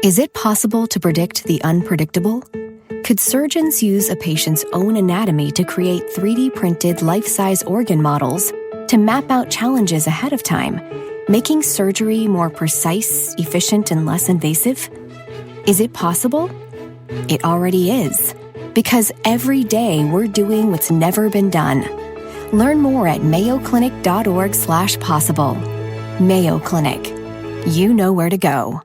Is it possible to predict the unpredictable? Could surgeons use a patient's own anatomy to create 3D printed life-size organ models to map out challenges ahead of time, making surgery more precise, efficient, and less invasive? Is it possible? It already is, because every day we're doing what's never been done. Learn more at mayoclinic.org/possible. Mayo Clinic. You know where to go.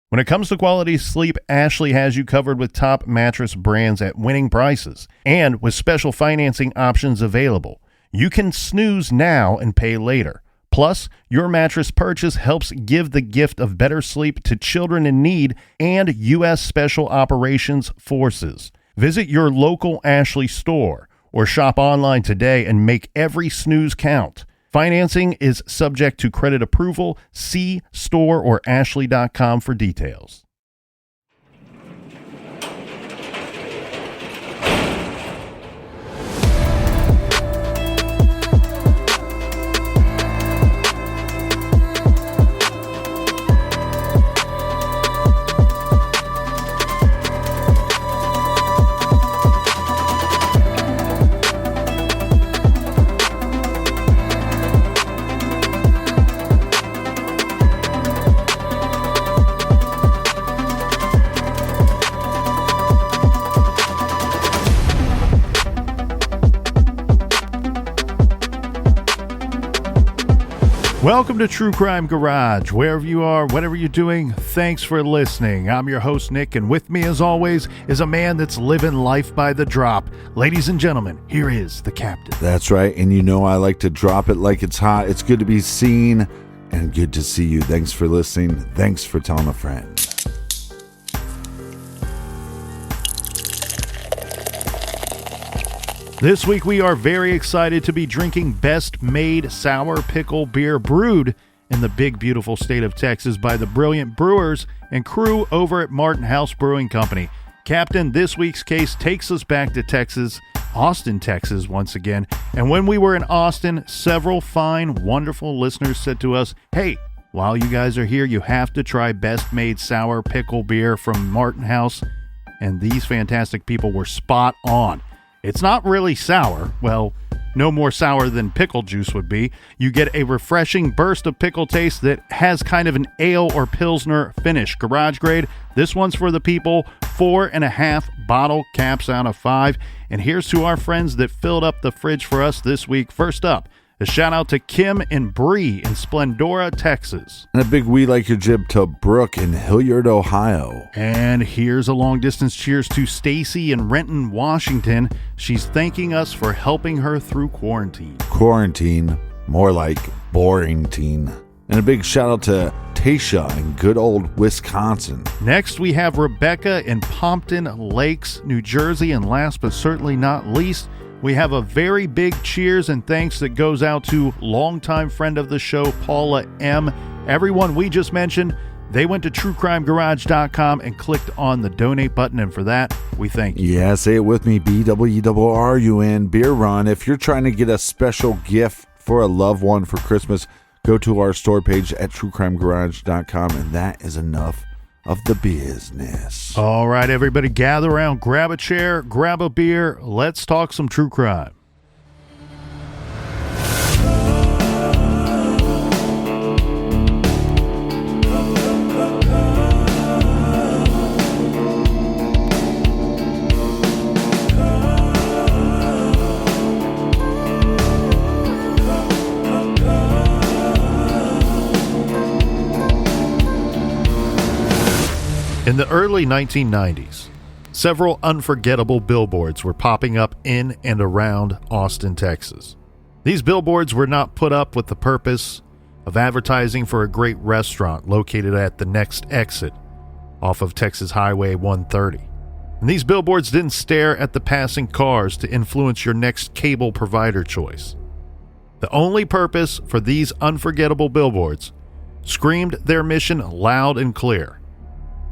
When it comes to quality sleep, Ashley has you covered with top mattress brands at winning prices and with special financing options available. You can snooze now and pay later. Plus, your mattress purchase helps give the gift of better sleep to children in need and U.S. Special Operations Forces. Visit your local Ashley store or shop online today and make every snooze count. Financing is subject to credit approval. See store or ashley.com for details. Welcome to True Crime Garage. Wherever you are, whatever you're doing, thanks for listening. I'm your host, Nick, and with me, as always, is a man that's living life by the drop. Ladies and gentlemen, here is the captain. That's right, and you know I like to drop it like it's hot. It's good to be seen and good to see you. Thanks for listening. Thanks for telling a friend. This week we are very excited to be drinking Best Maid Sour Pickle Beer brewed in the big beautiful state of Texas by the brilliant brewers and crew over at Martin House Brewing Company. Captain, this week's case takes us back to Texas, Austin, Texas once again. And when we were in Austin, several fine, wonderful listeners said to us, hey, while you guys are here, you have to try Best Maid Sour Pickle Beer from Martin House. And these fantastic people were spot on. It's not really sour. Well, no more sour than pickle juice would be. You get a refreshing burst of pickle taste that has kind of an ale or pilsner finish. Garage grade. This one's for the people. 4.5 bottle caps out of 5. And here's to our friends that filled up the fridge for us this week. First up, a shout out to Kim and Bree in Splendora, Texas. And a big we like your jib to Brooke in Hilliard, Ohio. And here's a long distance cheers to Stacy in Renton, Washington. She's thanking us for helping her through quarantine. Quarantine, more like boring teen. And a big shout out to Tasha in good old Wisconsin. Next, we have Rebecca in Pompton Lakes, New Jersey. And last but certainly not least, we have a very big cheers and thanks that goes out to longtime friend of the show, Paula M. Everyone we just mentioned, they went to truecrimegarage.com and clicked on the donate button, and for that, we thank you. Yeah, say it with me, BWRUN, Beer Run. If you're trying to get a special gift for a loved one for Christmas, go to our store page at truecrimegarage.com, and that is enough of the business. All right, everybody, gather around, grab a chair, grab a beer. Let's talk some true crime. In the early 1990s, several unforgettable billboards were popping up in and around Austin, Texas. These billboards were not put up with the purpose of advertising for a great restaurant located at the next exit off of Texas Highway 130. And these billboards didn't stare at the passing cars to influence your next cable provider choice. The only purpose for these unforgettable billboards screamed their mission loud and clear,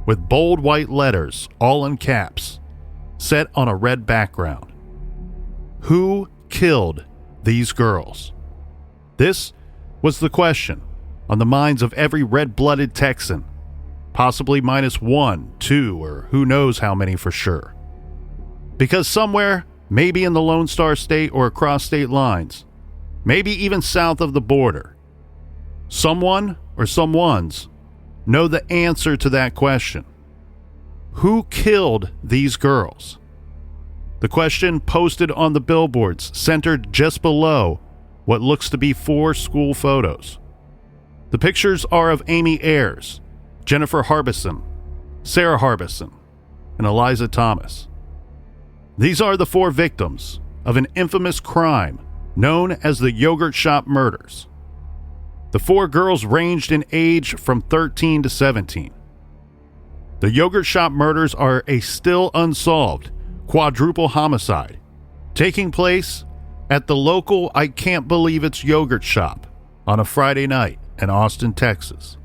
with bold white letters, all in caps, set on a red background. Who killed these girls? This was the question on the minds of every red-blooded Texan possibly minus 1, 2, or who knows how many for sure. Because somewhere, maybe in the Lone Star State or across state lines, maybe even south of the border, someone or someones know the answer to that question. Who killed these girls? The question posted on the billboards centered just below what looks to be 4 school photos. The pictures are of Amy Ayers, Jennifer Harbison, Sarah Harbison, and Eliza Thomas. These are the 4 victims of an infamous crime known as the Yogurt Shop Murders. The 4 girls ranged in age from 13 to 17. The Yogurt Shop Murders are a still unsolved quadruple homicide taking place at the local I Can't Believe It's Yogurt Shop on a Friday night in Austin, Texas.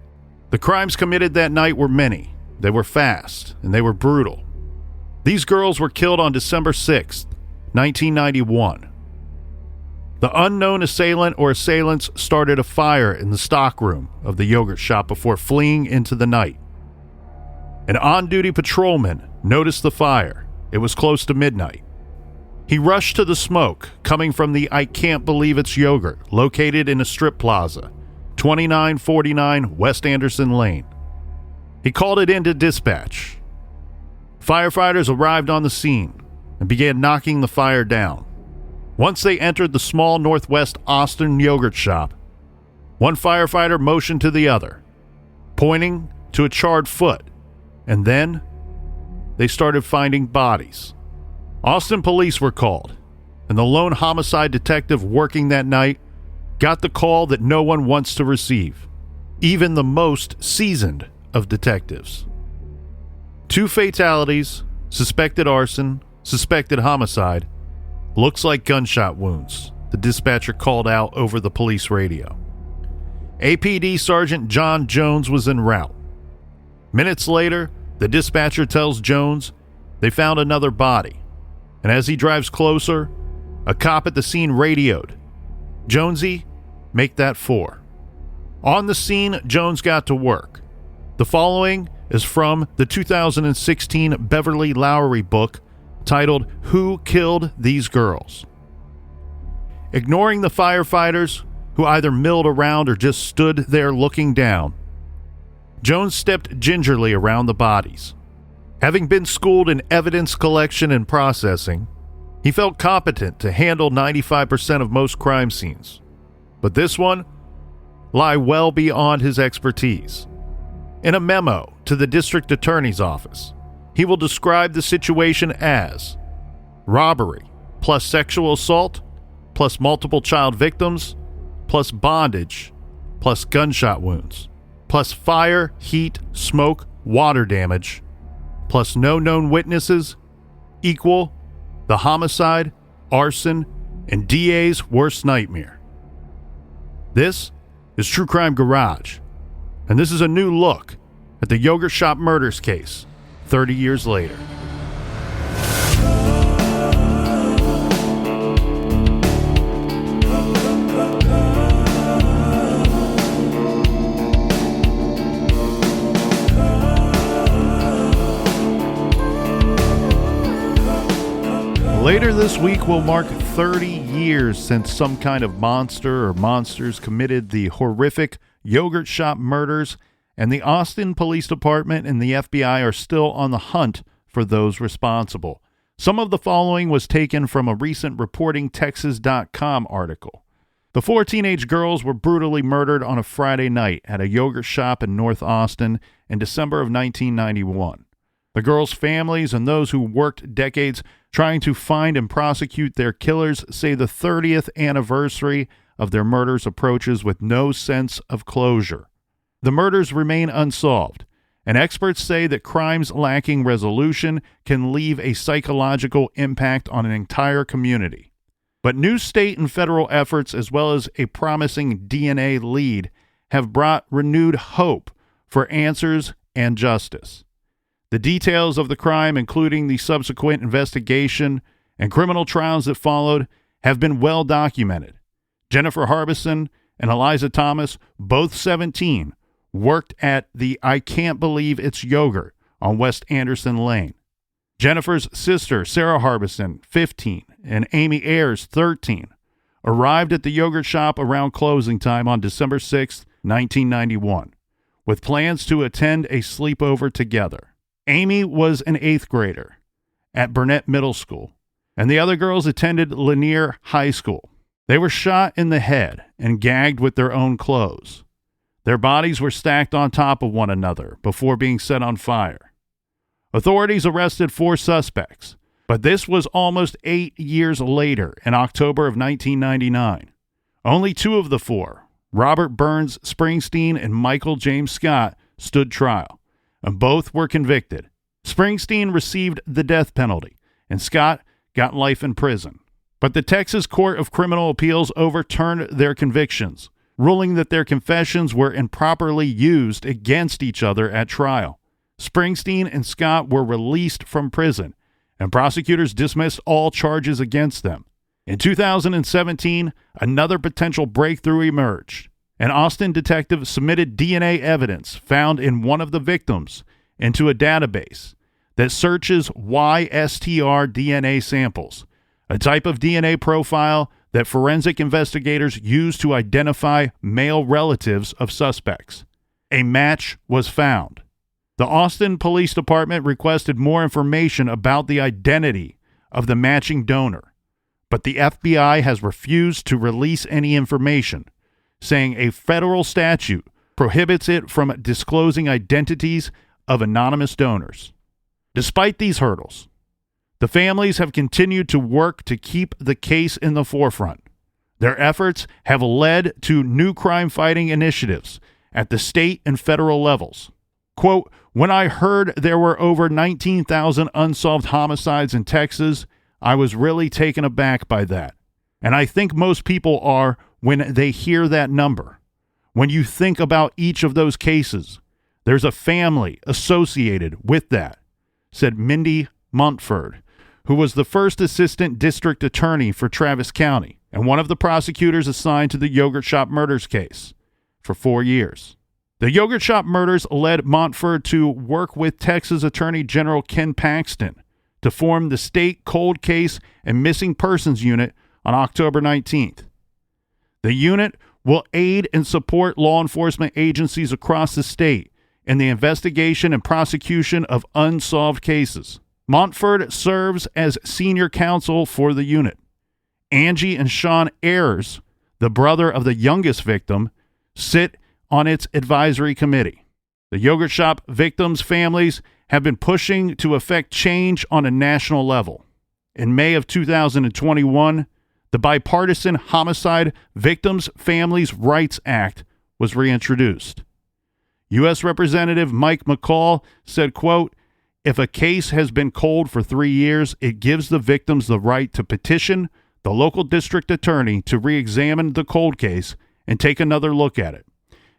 The crimes committed that night were many, they were fast, and they were brutal. These girls were killed on December 6th, 1991. The unknown assailant or assailants started a fire in the stockroom of the yogurt shop before fleeing into the night. An on-duty patrolman noticed the fire. It was close to midnight. He rushed to the smoke coming from the I Can't Believe It's Yogurt located in a strip plaza, 2949 West Anderson Lane. He called it into dispatch. Firefighters arrived on the scene and began knocking the fire down. Once they entered the small Northwest Austin yogurt shop, one firefighter motioned to the other, pointing to a charred foot, and then they started finding bodies. Austin police were called, and the lone homicide detective working that night got the call that no one wants to receive, even the most seasoned of detectives. 2 fatalities, suspected arson, suspected homicide, looks like gunshot wounds, the dispatcher called out over the police radio. APD Sergeant John Jones was en route. Minutes later, the dispatcher tells Jones they found another body, and as he drives closer, a cop at the scene radioed, "Jonesy, make that 4." On the scene, Jones got to work. The following is from the 2016 Beverly Lowry book titled Who Killed These Girls? Ignoring the firefighters, who either milled around or just stood there looking down, Jones stepped gingerly around the bodies. Having been schooled in evidence collection and processing, he felt competent to handle 95% of most crime scenes. But this one lay well beyond his expertise. In a memo to the district attorney's office, he will describe the situation as robbery plus sexual assault plus multiple child victims plus bondage plus gunshot wounds plus fire, heat, smoke, water damage plus no known witnesses equal the homicide, arson, and DA's worst nightmare. This is True Crime Garage, and this is a new look at the Yogurt Shop Murders case 30 years later. Later this week will mark 30 years since some kind of monster or monsters committed the horrific Yogurt Shop Murders, and the Austin Police Department and the FBI are still on the hunt for those responsible. Some of the following was taken from a recent ReportingTexas.com article. The 4 teenage girls were brutally murdered on a Friday night at a yogurt shop in North Austin in December of 1991. The girls' families and those who worked decades trying to find and prosecute their killers say the 30th anniversary of their murders approaches with no sense of closure. The murders remain unsolved, and experts say that crimes lacking resolution can leave a psychological impact on an entire community. But new state and federal efforts, as well as a promising DNA lead, have brought renewed hope for answers and justice. The details of the crime, including the subsequent investigation and criminal trials that followed, have been well documented. Jennifer Harbison and Eliza Thomas, both 17, worked at the I Can't Believe It's Yogurt on West Anderson Lane. Jennifer's sister, Sarah Harbison, 15, and Amy Ayers, 13, arrived at the yogurt shop around closing time on December 6, 1991, with plans to attend a sleepover together. Amy was an 8th grader at Burnett Middle School, and the other girls attended Lanier High School. They were shot in the head and gagged with their own clothes. Their bodies were stacked on top of one another before being set on fire. Authorities arrested 4 suspects, but this was almost 8 years later, in October of 1999. Only 2 of the 4, Robert Burns Springsteen and Michael James Scott, stood trial, and both were convicted. Springsteen received the death penalty, and Scott got life in prison. But the Texas Court of Criminal Appeals overturned their convictions, ruling that their confessions were improperly used against each other at trial. Springsteen and Scott were released from prison, and prosecutors dismissed all charges against them. In 2017, another potential breakthrough emerged. An Austin detective submitted DNA evidence found in one of the victims into a database that searches YSTR DNA samples, a type of DNA profile that forensic investigators use to identify male relatives of suspects. A match was found. The Austin Police Department requested more information about the identity of the matching donor, but the FBI has refused to release any information, saying a federal statute prohibits it from disclosing identities of anonymous donors. Despite these hurdles, the families have continued to work to keep the case in the forefront. Their efforts have led to new crime-fighting initiatives at the state and federal levels. Quote, "When I heard there were over 19,000 unsolved homicides in Texas, I was really taken aback by that. And I think most people are when they hear that number. When you think about each of those cases, there's a family associated with that," said Mindy Montford, who was the first assistant district attorney for Travis County and one of the prosecutors assigned to the yogurt shop murders case for 4 years. The yogurt shop murders led Montford to work with Texas Attorney General Ken Paxton to form the State Cold Case and Missing Persons Unit on October 19th. The unit will aid and support law enforcement agencies across the state in the investigation and prosecution of unsolved cases. Montford serves as senior counsel for the unit. Angie and Sean Ayers, the brother of the youngest victim, sit on its advisory committee. The yogurt shop victims' families have been pushing to effect change on a national level. In May of 2021, the Bipartisan Homicide Victims Families Rights Act was reintroduced. U.S. Representative Mike McCall said, quote, "If a case has been cold for 3 years, it gives the victims the right to petition the local district attorney to re-examine the cold case and take another look at it.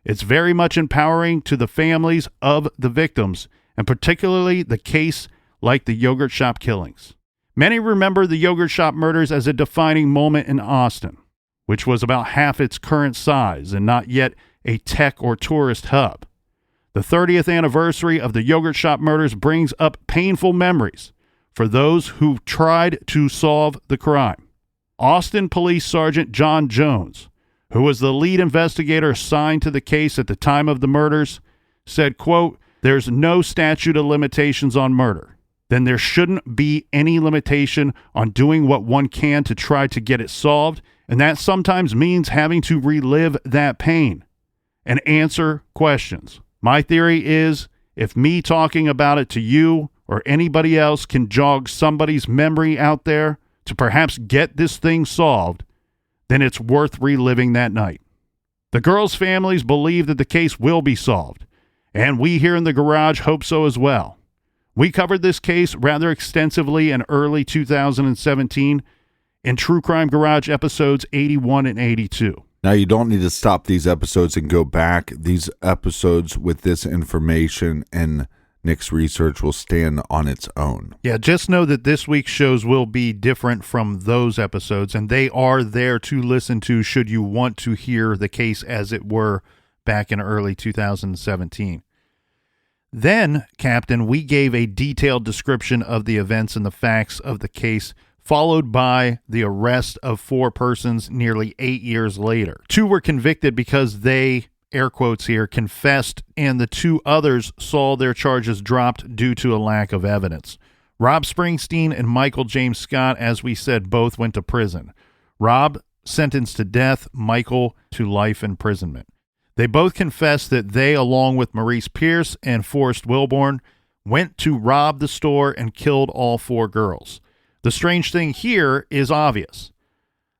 It's very much empowering to the families of the victims, and particularly the case like the yogurt shop killings." Many remember the yogurt shop murders as a defining moment in Austin, which was about half its current size and not yet a tech or tourist hub. The 30th anniversary of the yogurt shop murders brings up painful memories for those who tried to solve the crime. Austin Police Sergeant John Jones, who was the lead investigator assigned to the case at the time of the murders, said, quote, "There's no statute of limitations on murder. Then there shouldn't be any limitation on doing what one can to try to get it solved, and that sometimes means having to relive that pain and answer questions. My theory is, if me talking about it to you or anybody else can jog somebody's memory out there to perhaps get this thing solved, then it's worth reliving that night." The girls' families believe that the case will be solved, and we here in the garage hope so as well. We covered this case rather extensively in early 2017 in True Crime Garage episodes 81 and 82. Now, you don't need to stop these episodes and go back. These episodes with this information and Nick's research will stand on its own. Yeah, just know that this week's shows will be different from those episodes, and they are there to listen to should you want to hear the case as it were back in early 2017. Then, Captain, we gave a detailed description of the events and the facts of the case, followed by the arrest of 4 persons nearly 8 years later. 2 were convicted because they, air quotes here, confessed, and the 2 others saw their charges dropped due to a lack of evidence. Rob Springsteen and Michael James Scott, as we said, both went to prison. Rob sentenced to death, Michael to life imprisonment. They both confessed that they, along with Maurice Pierce and Forrest Wilborn, went to rob the store and killed all 4 girls. The strange thing here is obvious.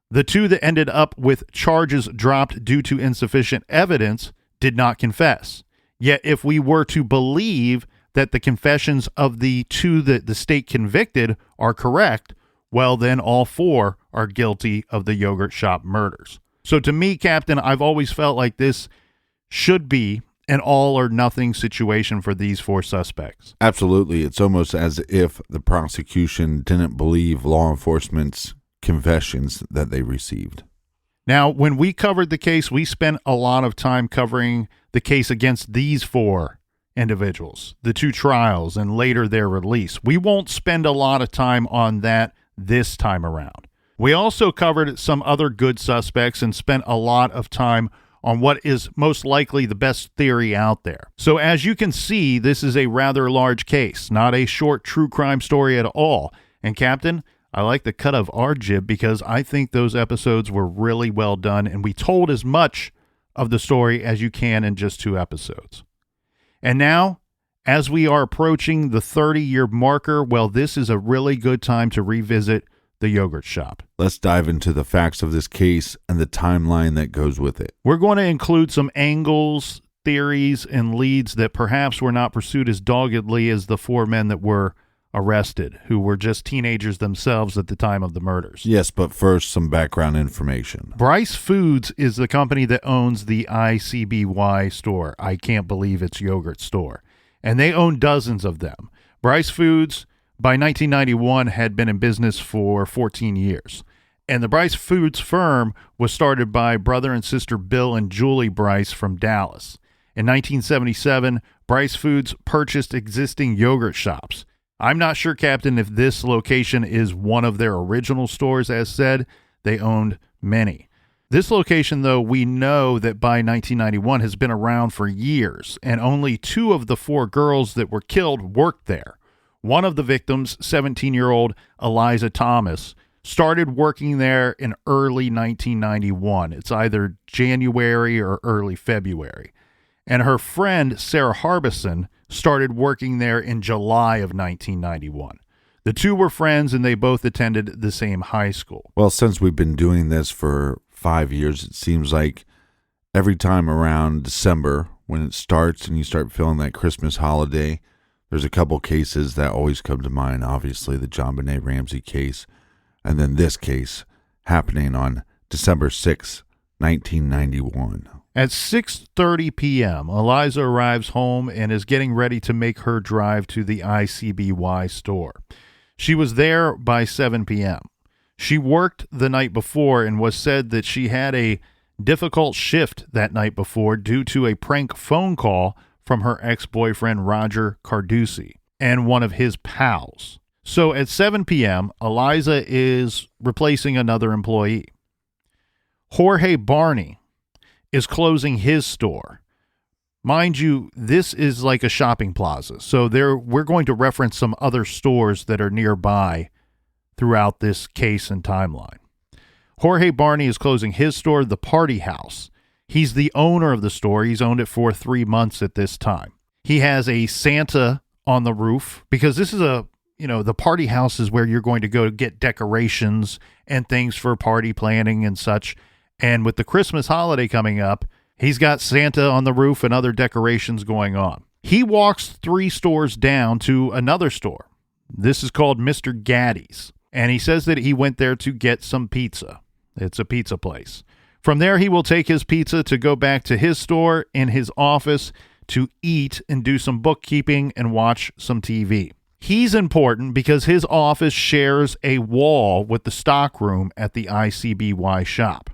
The 2 that ended up with charges dropped due to insufficient evidence did not confess. Yet if we were to believe that the confessions of the 2 that the state convicted are correct, well, then all 4 are guilty of the yogurt shop murders. So to me, Captain, I've always felt like this should be an all or nothing situation for these 4 suspects. Absolutely. It's almost as if the prosecution didn't believe law enforcement's confessions that they received. Now, when we covered the case, we spent a lot of time covering the case against these 4 individuals, the 2 trials, and later their release. We won't spend a lot of time on that this time around. We also covered some other good suspects and spent a lot of time on what is most likely the best theory out there. So as you can see, this is a rather large case, not a short true crime story at all. And Captain, I like the cut of our jib because I think those episodes were really well done, and we told as much of the story as you can in just 2 episodes. And now, as we are approaching the 30-year marker, well, this is a really good time to revisit the yogurt shop. Let's dive into the facts of this case and the timeline that goes with it. We're going to include some angles, theories, and leads that perhaps were not pursued as doggedly as the 4 men that were arrested, who were just teenagers themselves at the time of the murders. Yes, but first, some background information. Bryce Foods is the company that owns the ICBY store. I can't believe it's yogurt store. And they own dozens of them. Bryce Foods, by 1991, had been in business for 14 years. And the Bryce Foods firm was started by brother and sister Bill and Julie Bryce from Dallas. In 1977, Bryce Foods purchased existing yogurt shops. I'm not sure, Captain, if this location is one of their original stores. As said, they owned many. This location, though, we know that by 1991 has been around for years, and only 2 of the 4 girls that were killed worked there. One of the victims, 17-year-old Eliza Thomas, started working there in early 1991. It's either January or early February. And her friend, Sarah Harbison, started working there in July of 1991. The 2 were friends, and they both attended the same high school. Well, since we've been doing this for 5 years, it seems like every time around December, when it starts and you start feeling that Christmas holiday, there's a couple cases that always come to mind. Obviously, the John Benet Ramsey case, and then this case happening on December 6, 1991. At 6:30 p.m., Eliza arrives home and is getting ready to make her drive to the ICBY store. She was there by 7 p.m. She worked the night before and was said that she had a difficult shift that night before due to a prank phone call from her ex-boyfriend Roger Carducci and one of his pals. So at 7 p.m., Eliza is replacing another employee. Jorge Barney is closing his store. Mind you, this is like a shopping plaza, so we're going to reference some other stores that are nearby throughout this case and timeline. Jorge Barney is closing his store, the Party House. He's the owner of the store. He's owned it for 3 months at this time. He has a Santa on the roof because this is the Party House is where you're going to go get decorations and things for party planning and such. And with the Christmas holiday coming up, he's got Santa on the roof and other decorations going on. He walks 3 stores down to another store. This is called Mr. Gaddy's. And he says that he went there to get some pizza. It's a pizza place. From there, he will take his pizza to go back to his store in his office to eat and do some bookkeeping and watch some TV. He's important because his office shares a wall with the stockroom at the ICBY shop.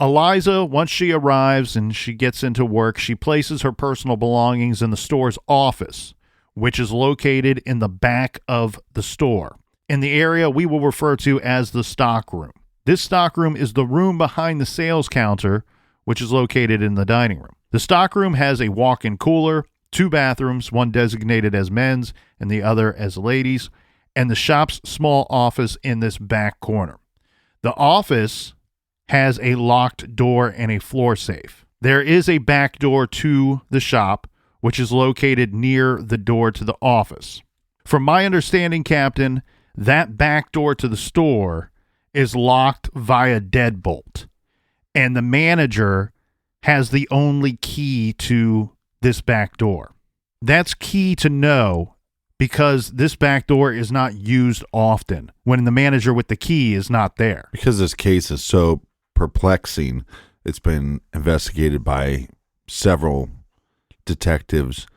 Eliza, once she arrives and she gets into work, she places her personal belongings in the store's office, which is located in the back of the store, in the area we will refer to as the stock room. This stock room is the room behind the sales counter, which is located in the dining room. The stock room has a walk-in cooler, 2 bathrooms, one designated as men's and the other as ladies, and the shop's small office in this back corner. The office has a locked door and a floor safe. There is a back door to the shop, which is located near the door to the office. From my understanding, Captain, that back door to the store is locked via deadbolt, and the manager has the only key to this back door. That's key to know because this back door is not used often when the manager with the key is not there. Because this case is so perplexing, it's been investigated by several detectives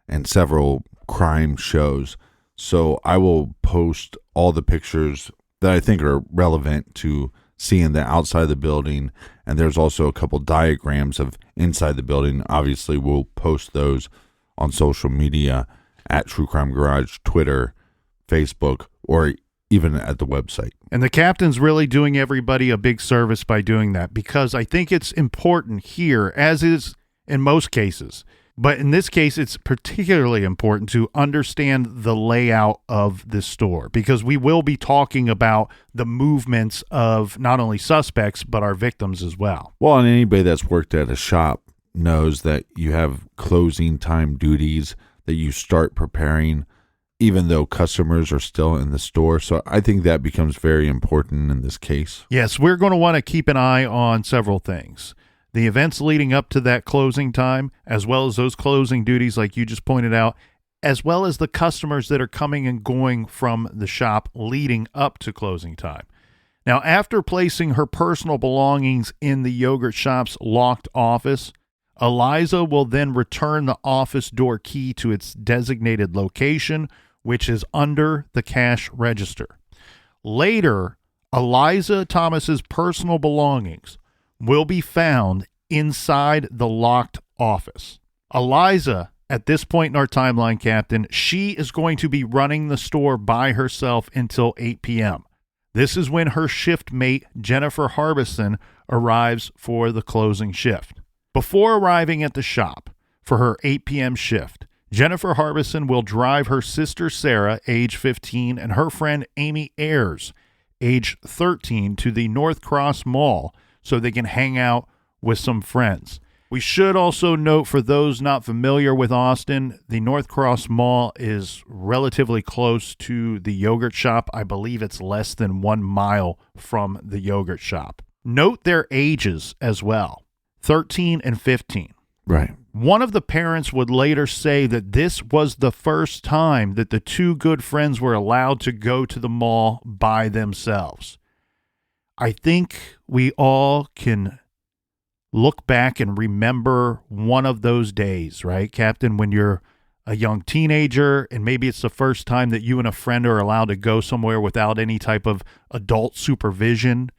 and several crime shows. So I will post all the pictures that I think are relevant to seeing the outside of the building. And there's also a couple diagrams of inside the building. Obviously, we'll post those on social media at True Crime Garage, Twitter, Facebook, or even at the website. And the captain's really doing everybody a big service by doing that, because I think it's important here, as is in most cases. But in this case, it's particularly important to understand the layout of this store, because we will be talking about the movements of not only suspects, but our victims as well. Well, and anybody that's worked at a shop knows that you have closing time duties that you start preparing even though customers are still in the store. So I think that becomes very important in this case. Yes, we're going to want to keep an eye on several things. The events leading up to that closing time, as well as those closing duties like you just pointed out, as well as the customers that are coming and going from the shop leading up to closing time. Now, after placing her personal belongings in the yogurt shop's locked office, Eliza will then return the office door key to its designated location, which is under the cash register. Later, Eliza Thomas's personal belongings will be found inside the locked office. Eliza, at this point in our timeline, Captain, she is going to be running the store by herself until 8 p.m. This is when her shift mate, Jennifer Harbison, arrives for the closing shift. Before arriving at the shop for her 8 p.m. shift, Jennifer Harbison will drive her sister Sarah, age 15, and her friend Amy Ayers, age 13, to the North Cross Mall so they can hang out with some friends. We should also note, for those not familiar with Austin, the North Cross Mall is relatively close to the yogurt shop. I believe it's less than 1 mile from the yogurt shop. Note their ages as well, 13 and 15. Right. One of the parents would later say that this was the first time that the two good friends were allowed to go to the mall by themselves. I think we all can look back and remember one of those days, right, Captain, when you're a young teenager and maybe it's the first time that you and a friend are allowed to go somewhere without any type of adult supervision,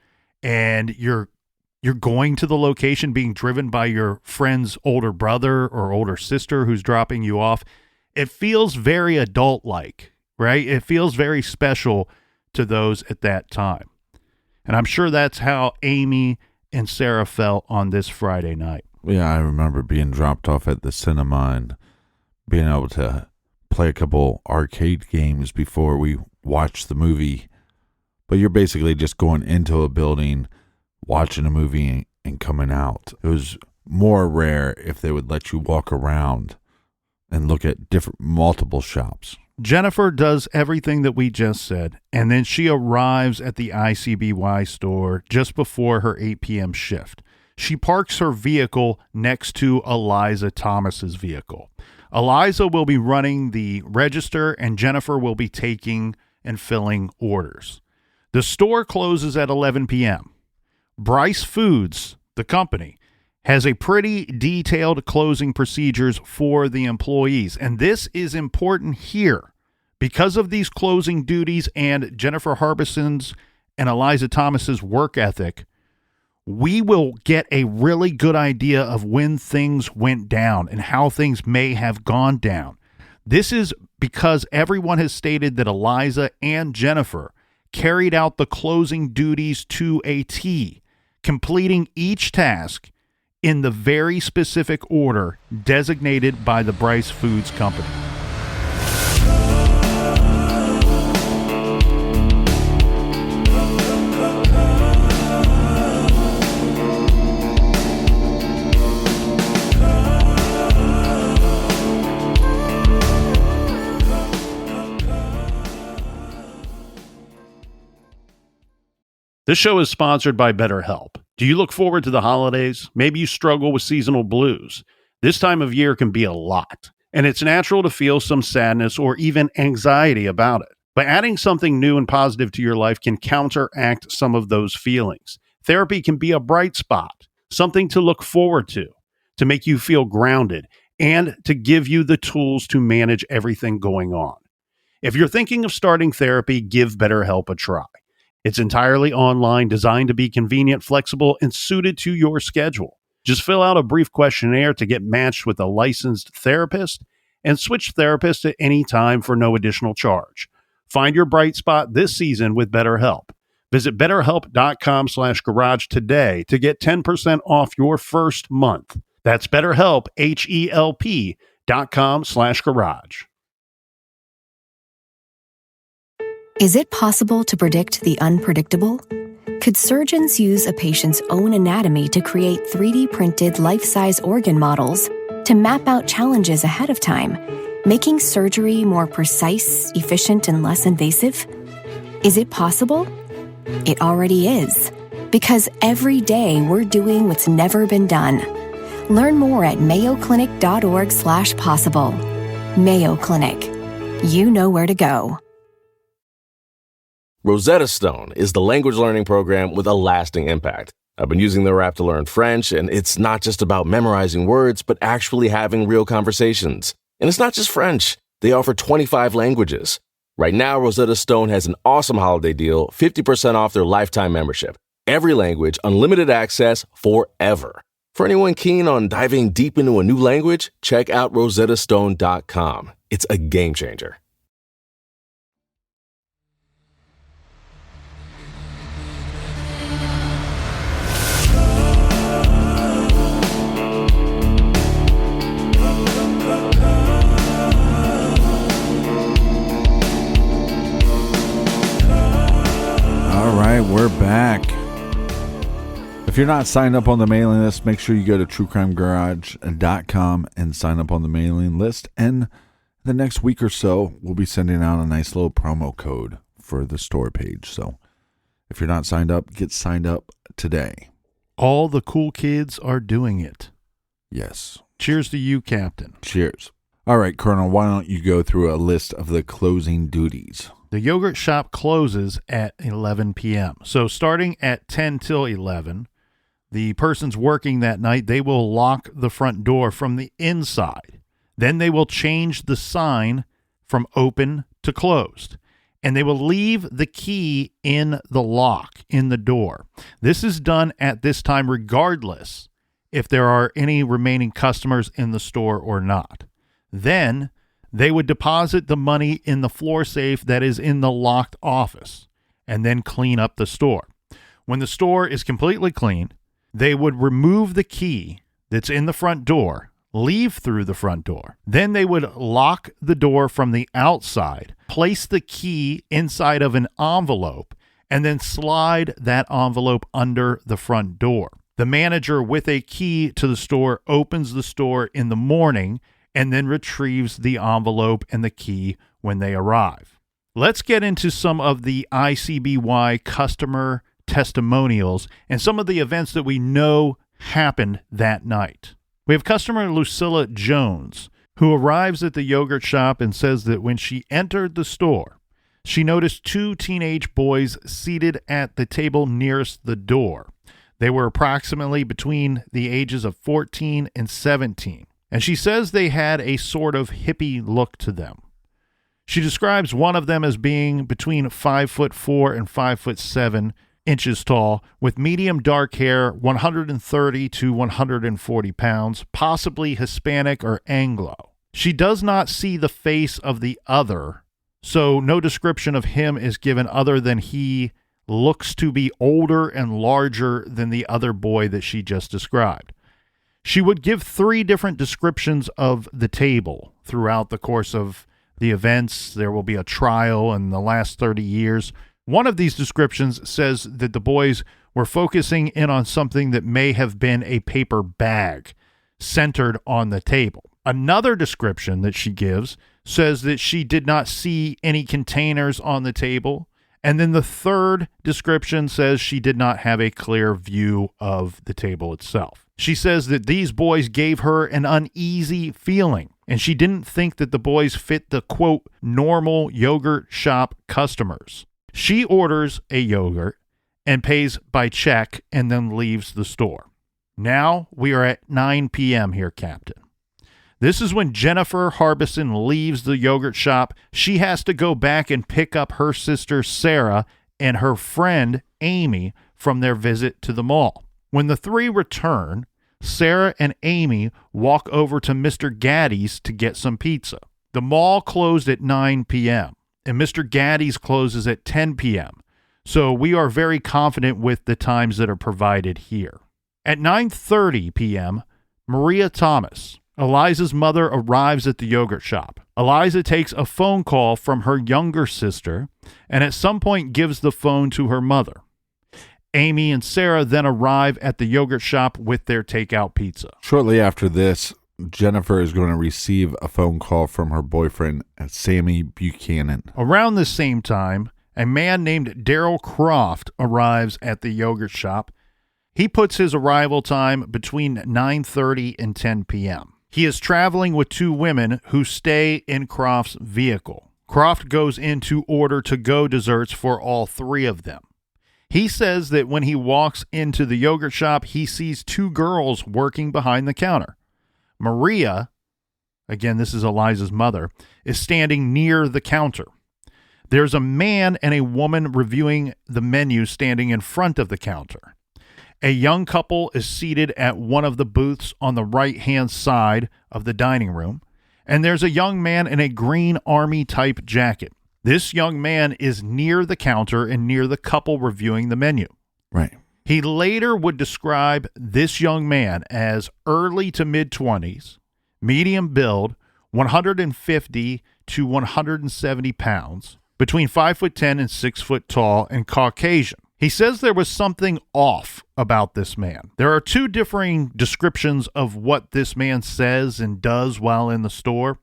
and you're going to the location being driven by your friend's older brother or older sister who's dropping you off. It feels very adult-like, right? It feels very special to those at that time. And I'm sure that's how Amy and Sarah felt on this Friday night. Yeah, I remember being dropped off at the cinema and being able to play a couple arcade games before we watched the movie. But you're basically just going into a building, watching a movie, and coming out. It was more rare if they would let you walk around and look at multiple shops. Jennifer does everything that we just said, and then she arrives at the ICBY store just before her 8 p.m. shift. She parks her vehicle next to Eliza Thomas's vehicle. Eliza will be running the register, and Jennifer will be taking and filling orders. The store closes at 11 p.m. Bryce Foods, the company, has a pretty detailed closing procedures for the employees. And this is important here because of these closing duties and Jennifer Harbison's and Eliza Thomas's work ethic. we will get a really good idea of when things went down and how things may have gone down. This is because everyone has stated that Eliza and Jennifer carried out the closing duties to a T, completing each task in the very specific order designated by the Bryce Foods Company. This show is sponsored by BetterHelp. Do you look forward to the holidays? Maybe you struggle with seasonal blues. This time of year can be a lot, and it's natural to feel some sadness or even anxiety about it. But adding something new and positive to your life can counteract some of those feelings. Therapy can be a bright spot, something to look forward to make you feel grounded, and to give you the tools to manage everything going on. If you're thinking of starting therapy, give BetterHelp a try. It's entirely online, designed to be convenient, flexible, and suited to your schedule. Just fill out a brief questionnaire to get matched with a licensed therapist and switch therapists at any time for no additional charge. Find your bright spot this season with BetterHelp. Visit BetterHelp.com/garage today to get 10% off your first month. That's BetterHelp, HELP.com/garage. Is it possible to predict the unpredictable? Could surgeons use a patient's own anatomy to create 3D printed life-size organ models to map out challenges ahead of time, making surgery more precise, efficient, and less invasive? Is it possible? It already is, because every day we're doing what's never been done. Learn more at mayoclinic.org/possible. Mayo Clinic. You know where to go. Rosetta Stone is the language learning program with a lasting impact. I've been using their app to learn French, and it's not just about memorizing words, but actually having real conversations. And it's not just French. They offer 25 languages. Right now, Rosetta Stone has an awesome holiday deal, 50% off their lifetime membership. Every language, unlimited access forever. For anyone keen on diving deep into a new language, check out rosettastone.com. It's a game changer. All right, we're back. If you're not signed up on the mailing list, make sure you go to truecrimegarage.com and sign up on the mailing list. And the next week or so, we'll be sending out a nice little promo code for the store page. So if you're not signed up, get signed up today. All the cool kids are doing it. Yes. Cheers to you, Captain. Cheers. All right, Colonel, why don't you go through a list of the closing duties? The yogurt shop closes at 11 p.m. So starting at 10 till 11, the persons working that night, they will lock the front door from the inside. Then they will change the sign from open to closed. And they will leave the key in the lock, in the door. This is done at this time regardless if there are any remaining customers in the store or not. Then they would deposit the money in the floor safe that is in the locked office and then clean up the store. When the store is completely clean, they would remove the key that's in the front door, leave through the front door. Then they would lock the door from the outside, place the key inside of an envelope, and then slide that envelope under the front door. The manager with a key to the store opens the store in the morning and then retrieves the envelope and the key when they arrive. Let's get into some of the ICBY customer testimonials and some of the events that we know happened that night. We have customer Lucilla Jones, who arrives at the yogurt shop and says that when she entered the store, she noticed two teenage boys seated at the table nearest the door. They were approximately between the ages of 14 and 17. And she says they had a sort of hippie look to them. She describes one of them as being between 5'4" and 5'7", inches tall, with medium dark hair, 130 to 140 pounds, possibly Hispanic or Anglo. She does not see the face of the other, so no description of him is given other than he looks to be older and larger than the other boy that she just described. She would give 3 different descriptions of the table throughout the course of the events. There will be a trial in the last 30 years. One of these descriptions says that the boys were focusing in on something that may have been a paper bag centered on the table. Another description that she gives says that she did not see any containers on the table. And then the third description says she did not have a clear view of the table itself. She says that these boys gave her an uneasy feeling, and she didn't think that the boys fit the, quote, normal yogurt shop customers. She orders a yogurt and pays by check and then leaves the store. Now we are at 9 p.m. here, Captain. This is when Jennifer Harbison leaves the yogurt shop. She has to go back and pick up her sister Sarah and her friend Amy from their visit to the mall. When the 3 return, Sarah and Amy walk over to Mr. Gaddy's to get some pizza. The mall closed at 9 p.m. and Mr. Gaddy's closes at 10 p.m. So we are very confident with the times that are provided here. At 9:30 p.m., Maria Thomas, Eliza's mother, arrives at the yogurt shop. Eliza takes a phone call from her younger sister and at some point gives the phone to her mother. Amy and Sarah then arrive at the yogurt shop with their takeout pizza. Shortly after this, Jennifer is going to receive a phone call from her boyfriend, Sammy Buchanan. Around the same time, a man named Daryl Croft arrives at the yogurt shop. He puts his arrival time between 9:30 and 10 p.m. He is traveling with 2 women who stay in Croft's vehicle. Croft goes in to order to-go desserts for all 3 of them. He says that when he walks into the yogurt shop, he sees 2 girls working behind the counter. Maria, again, this is Eliza's mother, is standing near the counter. There's a man and a woman reviewing the menu standing in front of the counter. A young couple is seated at one of the booths on the right-hand side of the dining room, and there's a young man in a green army-type jacket. This young man is near the counter and near the couple reviewing the menu. Right. He later would describe this young man as early to mid-20s, medium build, 150 to 170 pounds, between 5'10" and 6 foot tall, and Caucasian. He says there was something off about this man. There are 2 differing descriptions of what this man says and does while in the store.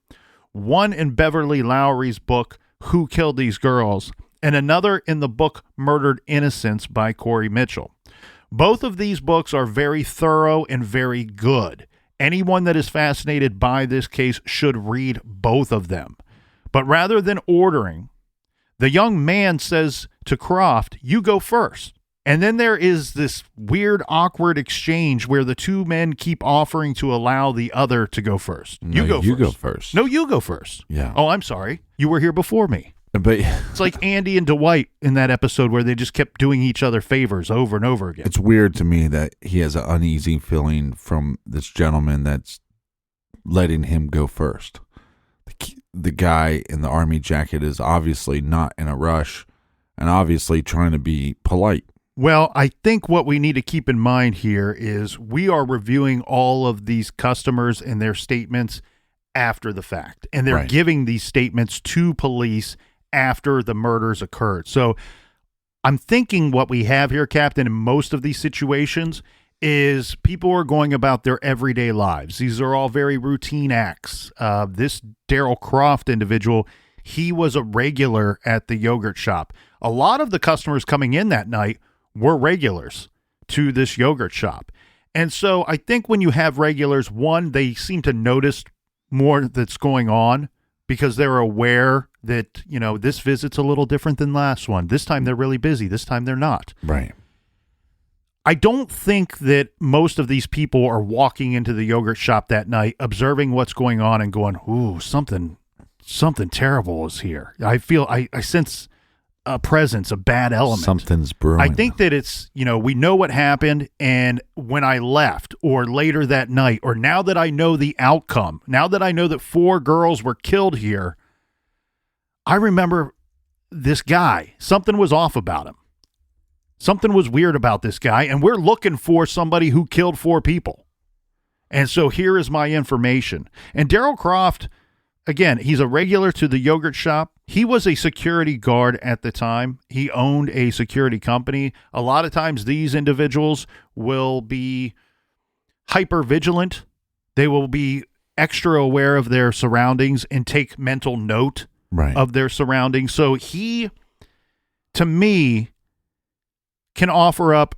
One in Beverly Lowry's book, Who Killed These Girls, and another in the book Murdered Innocents by Corey Mitchell. Both of these books are very thorough and very good. Anyone that is fascinated by this case should read both of them. But rather than ordering, the young man says to Croft, "You go first." And then there is this weird, awkward exchange where the 2 men keep offering to allow the other to go first. No, you go first. No, you go first. Yeah. Oh, I'm sorry. You were here before me. But It's like Andy and Dwight in that episode where they just kept doing each other favors over and over again. it's weird to me that he has an uneasy feeling from this gentleman that's letting him go first. The guy in the army jacket is obviously not in a rush and obviously trying to be polite. Well, I think what we need to keep in mind here is we are reviewing all of these customers and their statements after the fact. And they're Right. giving these statements to police after the murders occurred. So I'm thinking what we have here, Captain, in most of these situations is people are going about their everyday lives. These are all very routine acts. This Daryl Croft individual, he was a regular at the yogurt shop. A lot of the customers coming in that night were regulars to this yogurt shop. And so I think when you have regulars, one, they seem to notice more that's going on because they're aware that, you know, this visit's a little different than last one. This time they're really busy. This time they're not. Right. I don't think that most of these people are walking into the yogurt shop that night, observing what's going on and going, ooh, something terrible is here. I sense a presence, a bad element. Something's brewing. I think that it's, we know what happened, and when I left or later that night, or now that I know the outcome, now that I know that 4 girls were killed here, I remember this guy. Something was off about him. Something was weird about this guy, and we're looking for somebody who killed 4 people. And so here is my information. And Daryl Croft, again, he's a regular to the yogurt shop. He was a security guard at the time. He owned a security company. A lot of times these individuals will be hyper vigilant. They will be extra aware of their surroundings and take mental note of their surroundings. So he, to me, can offer up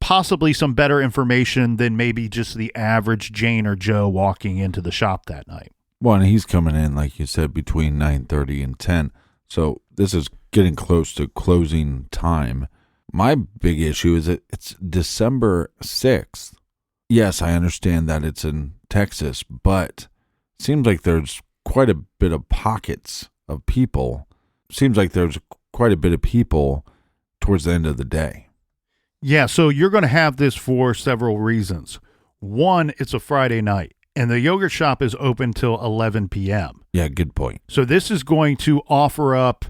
possibly some better information than maybe just the average Jane or Joe walking into the shop that night. Well, and he's coming in, like you said, between 9:30 and 10. So this is getting close to closing time. My big issue is that it's December 6th. Yes, I understand that it's in Texas, but it seems like there's quite a bit of pockets of people. Seems like there's quite a bit of people towards the end of the day. Yeah, so you're going to have this for several reasons. One, it's a Friday night, and the yogurt shop is open till 11 p.m. Yeah, good point. So this is going to offer up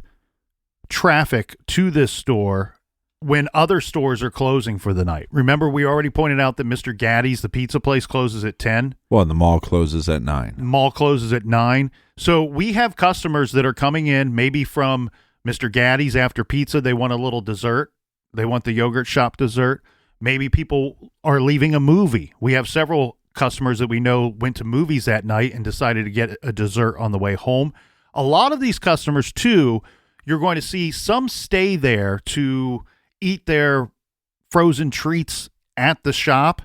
traffic to this store when other stores are closing for the night. Remember, we already pointed out that Mr. Gaddy's, the pizza place, closes at 10. Well, and the mall closes at 9. The mall closes at 9. So we have customers that are coming in maybe from Mr. Gaddy's after pizza. They want a little dessert. They want the yogurt shop dessert. Maybe people are leaving a movie. We have several customers that we know went to movies that night and decided to get a dessert on the way home. A lot of these customers, too, you're going to see some stay there to eat their frozen treats at the shop,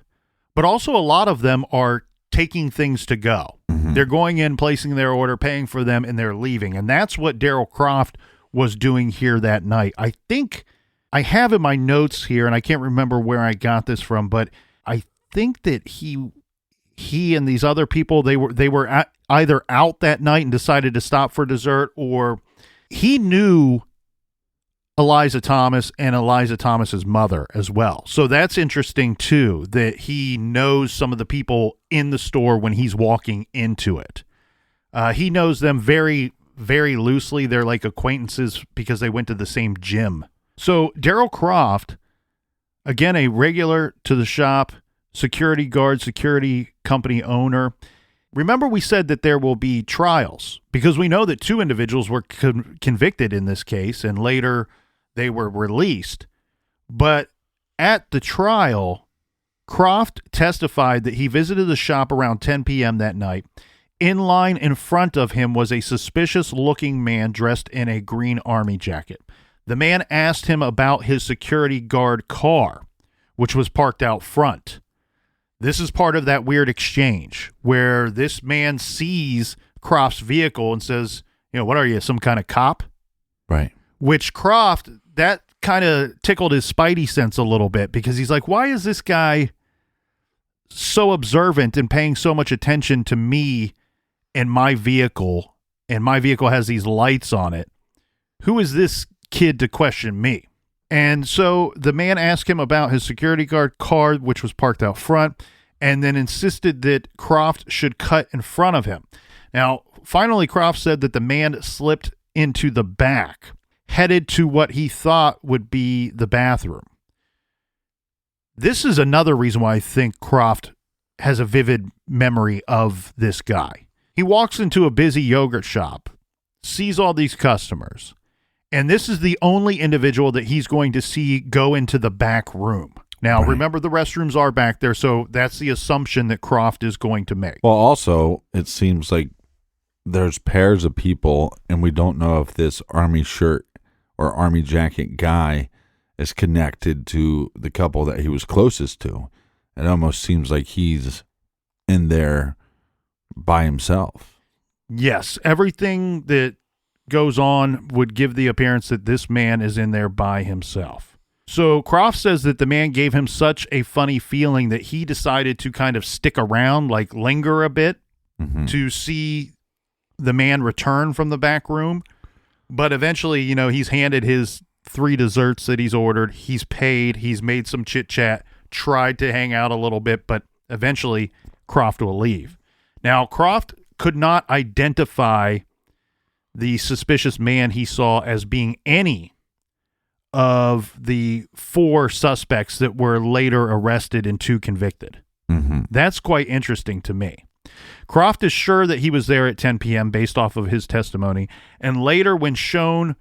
but also a lot of them are taking things to go. Mm-hmm. They're going in, placing their order, paying for them, and they're leaving. And that's what Daryl Croft was doing here that night. I think I have in my notes here, and I can't remember where I got this from, but I think that he and these other people, they were either out that night and decided to stop for dessert, or he knew Eliza Thomas and Eliza Thomas's mother as well. So that's interesting too, that he knows some of the people in the store when he's walking into it. He knows them very, very loosely. They're like acquaintances because they went to the same gym. So Daryl Croft, again, a regular to the shop, security guard, security company owner. Remember, we said that there will be trials because we know that 2 individuals were convicted in this case, and later they were released. But at the trial, Croft testified that he visited the shop around 10 p.m. that night. In line in front of him was a suspicious-looking man dressed in a green army jacket. The man asked him about his security guard car, which was parked out front. This is part of that weird exchange where this man sees Croft's vehicle and says, what are you, some kind of cop? Right. Which Croft, that kind of tickled his spidey sense a little bit because he's like, why is this guy so observant and paying so much attention to me and my vehicle has these lights on it? Who is this kid to question me? And so the man asked him about his security guard car, which was parked out front, and then insisted that Croft should cut in front of him. Now, finally, Croft said that the man slipped into the back, headed to what he thought would be the bathroom. This is another reason why I think Croft has a vivid memory of this guy. He walks into a busy yogurt shop, sees all these customers, and this is the only individual that he's going to see go into the back room. Now, remember, the restrooms are back there, so that's the assumption that Croft is going to make. Well, also, it seems like there's pairs of people, and we don't know if this army shirt or army jacket guy is connected to the couple that he was closest to. It almost seems like he's in there by himself. Yes, everything that goes on would give the appearance that this man is in there by himself. So Croft says that the man gave him such a funny feeling that he decided to kind of stick around, like linger a bit, to see the man return from the back room. But eventually, he's handed his 3 desserts that he's ordered. He's paid. He's made some chit-chat, tried to hang out a little bit, but eventually Croft will leave. Now, Croft could not identify the suspicious man he saw as being any of the 4 suspects that were later arrested and 2 convicted. Mm-hmm. That's quite interesting to me. Croft is sure that he was there at 10 p.m. based off of his testimony, and later when shown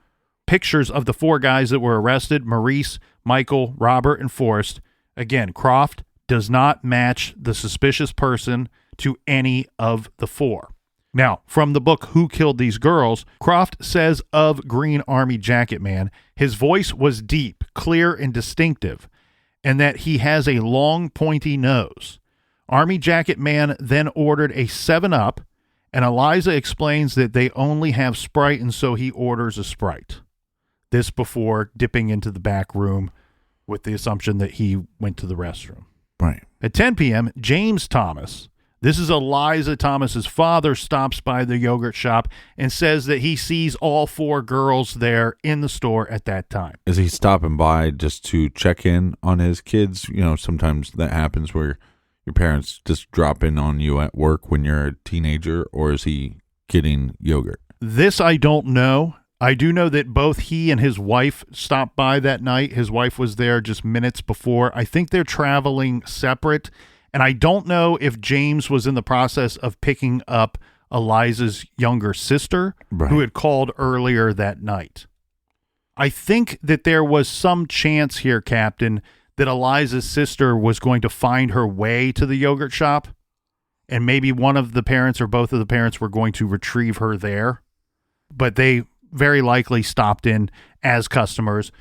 pictures of the 4 guys that were arrested, Maurice, Michael, Robert, and Forrest, again, Croft does not match the suspicious person to any of the 4. Now, from the book Who Killed These Girls, Croft says of Green Army Jacket Man, his voice was deep, clear, and distinctive, and that he has a long, pointy nose. Army Jacket Man then ordered a 7-Up, and Eliza explains that they only have Sprite, and so he orders a Sprite. This before dipping into the back room with the assumption that he went to the restroom. Right. At 10 p.m., James Thomas, this is Eliza Thomas's father, stops by the yogurt shop and says that he sees all 4 girls there in the store at that time. Is he stopping by just to check in on his kids? You know, sometimes that happens where your parents just drop in on you at work when you're a teenager, or is he getting yogurt? This I don't know. I do know that both he and his wife stopped by that night. His wife was there just minutes before. I think they're traveling separate. And I don't know if James was in the process of picking up Eliza's younger sister, right, who had called earlier that night. I think that there was some chance here, Captain, that Eliza's sister was going to find her way to the yogurt shop, and maybe one of the parents or both of the parents were going to retrieve her there. But they very likely stopped in as customers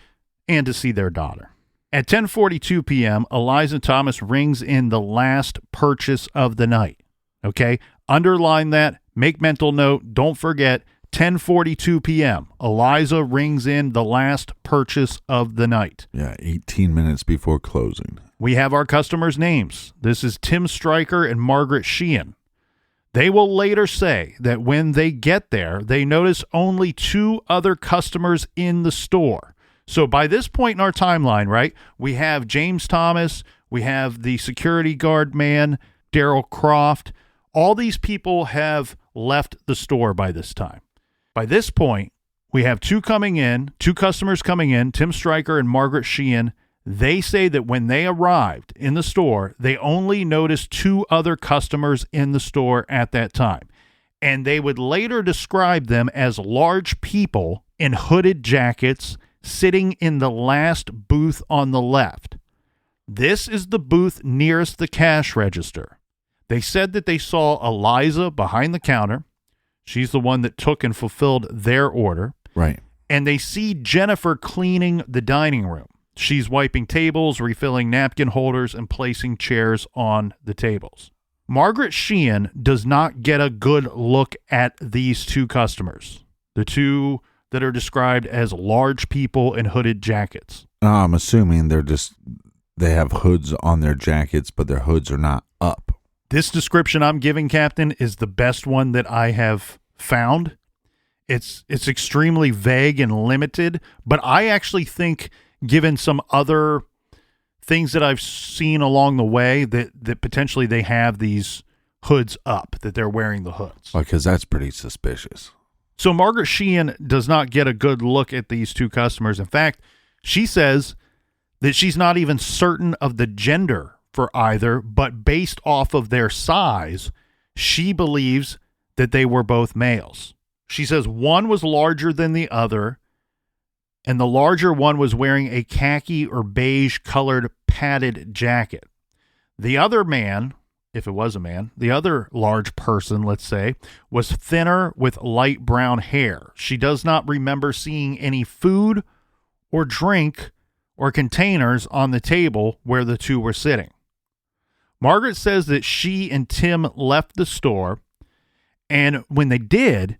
and to see their daughter. At 10:42 p.m., Eliza Thomas rings in the last purchase of the night. Okay? Underline that. Make mental note. Don't forget, 10:42 p.m., Eliza rings in the last purchase of the night. Yeah, 18 minutes before closing. We have our customers' names. This is Tim Stryker and Margaret Sheehan. They will later say that when they get there, they notice only 2 other customers in the store. So by this point in our timeline, right, we have James Thomas, we have the security guard man, Daryl Croft. All these people have left the store by this time. By this point, we have 2 customers coming in, Tim Stryker and Margaret Sheehan. They say that when they arrived in the store, they only noticed 2 other customers in the store at that time. And they would later describe them as large people in hooded jackets sitting in the last booth on the left. This is the booth nearest the cash register. They said that they saw Eliza behind the counter. She's the one that took and fulfilled their order. Right. And they see Jennifer cleaning the dining room. She's wiping tables, refilling napkin holders, and placing chairs on the tables. Margaret Sheehan does not get a good look at these 2 customers, the 2 that are described as large people in hooded jackets. I'm assuming they have hoods on their jackets, but their hoods are not up. This description I'm giving, Captain, is the best one that I have found. It's extremely vague and limited, but I actually think, given some other things that I've seen along the way, that potentially they have these hoods up, that they're wearing the hoods. Because that's pretty suspicious. So Margaret Sheehan does not get a good look at these 2 customers. In fact, she says that she's not even certain of the gender for either, but based off of their size, she believes that they were both males. She says one was larger than the other, and the larger one was wearing a khaki or beige colored padded jacket. The other man, if it was a man, the other large person, let's say, was thinner with light brown hair. She does not remember seeing any food or drink or containers on the table where the 2 were sitting. Margaret says that she and Tim left the store, and when they did,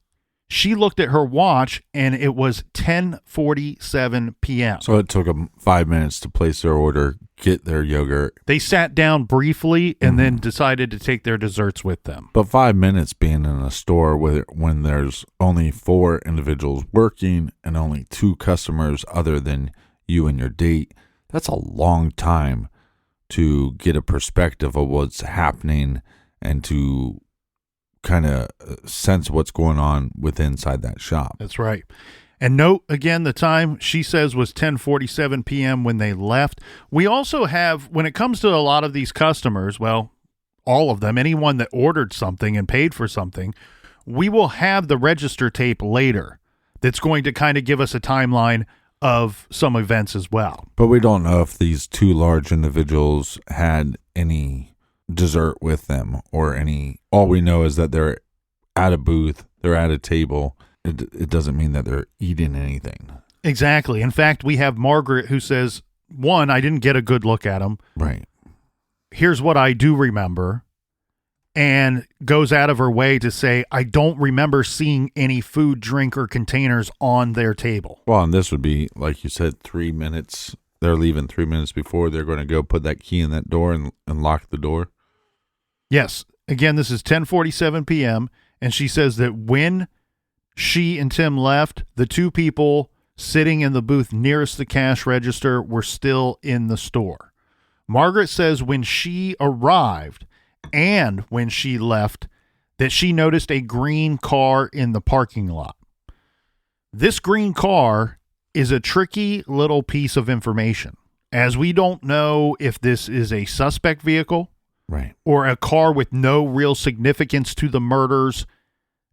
She looked at her watch, and it was 10:47 p.m. So it took them 5 minutes to place their order, get their yogurt. They sat down briefly and then decided to take their desserts with them. But 5 minutes being in a store when there's only 4 individuals working and only 2 customers other than you and your date, that's a long time to get a perspective of what's happening and to kind of sense what's going on inside that shop. That's right. And note again, the time she says was 10:47 p.m. when they left. We also have, when it comes to a lot of these customers, well, all of them, anyone that ordered something and paid for something, we will have the register tape later that's going to kind of give us a timeline of some events as well. But we don't know if these 2 large individuals had any dessert with them or any. All we know is that they're at a booth, they're at a table. It doesn't mean that they're eating anything. Exactly. In fact, we have Margaret who says, one, I didn't get a good look at them. Right. Here's what I do remember, and goes out of her way to say, I don't remember seeing any food, drink, or containers on their table. Well, and this would be, like you said, 3 minutes. They're leaving 3 minutes before they're going to go put that key in that door and lock the door. Yes. Again, this is 10:47 p.m., and she says that when she and Tim left, the 2 people sitting in the booth nearest the cash register were still in the store. Margaret says when she arrived and when she left that she noticed a green car in the parking lot. This green car is a tricky little piece of information, as we don't know if this is a suspect vehicle, right, or a car with no real significance to the murders